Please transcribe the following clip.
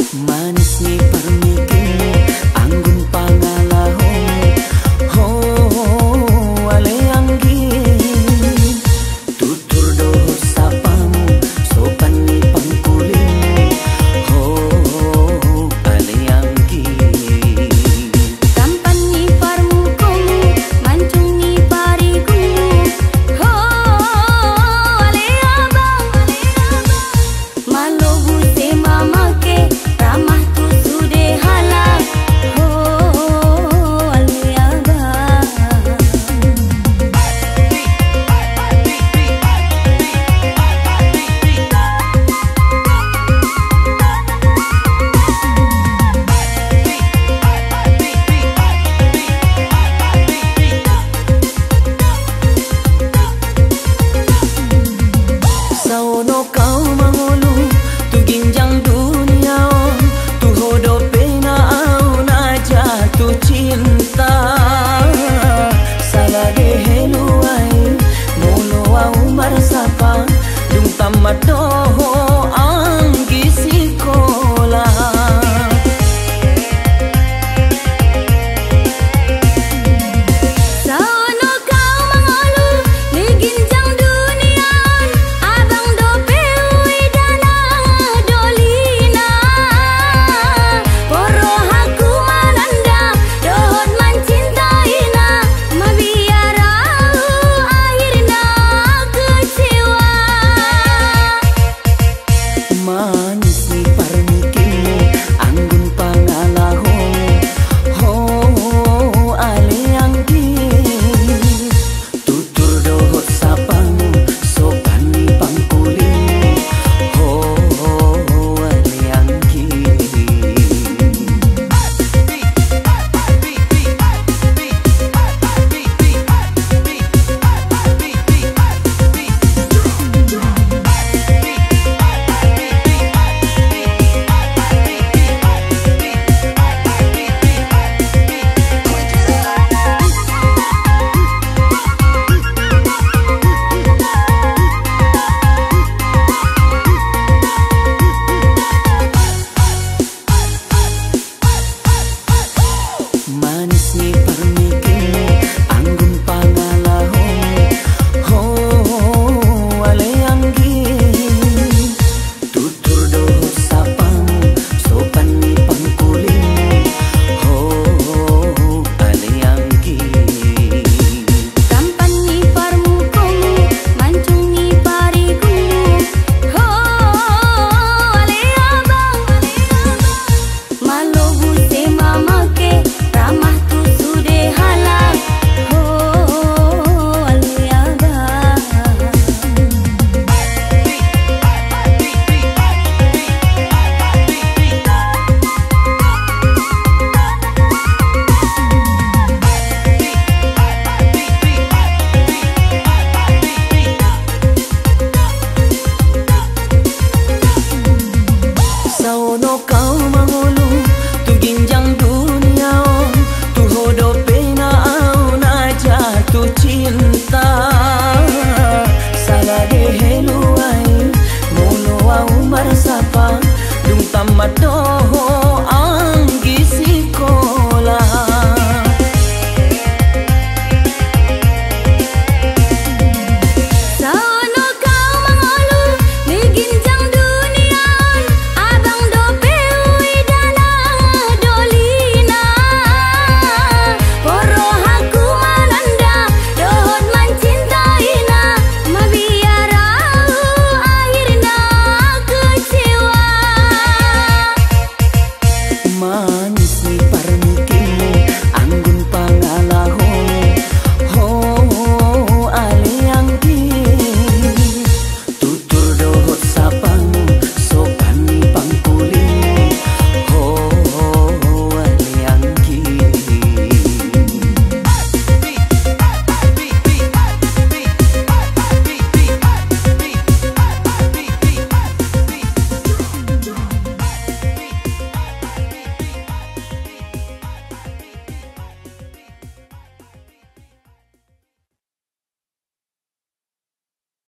Manis ni permikimu anggun pangalahmu ho ale anggi tutur doho sapamu sopan ni pangkulimu ho ale anggi tampan ni parmukumu mancung ni parikumu ho ale abang malobu se mamake ramah tu sude hala ho ale abang Saono kau mangolu tu ginjang dunia tu hodo pena au na jatuh cinta salah de heluai molo au marsapa dung tamat doho anggi sikola Saono kau mangolu ni ginjang dunia abang do peui dana dolina poro haku mananda dohon mencintaina mabiara akhirna kecewa ma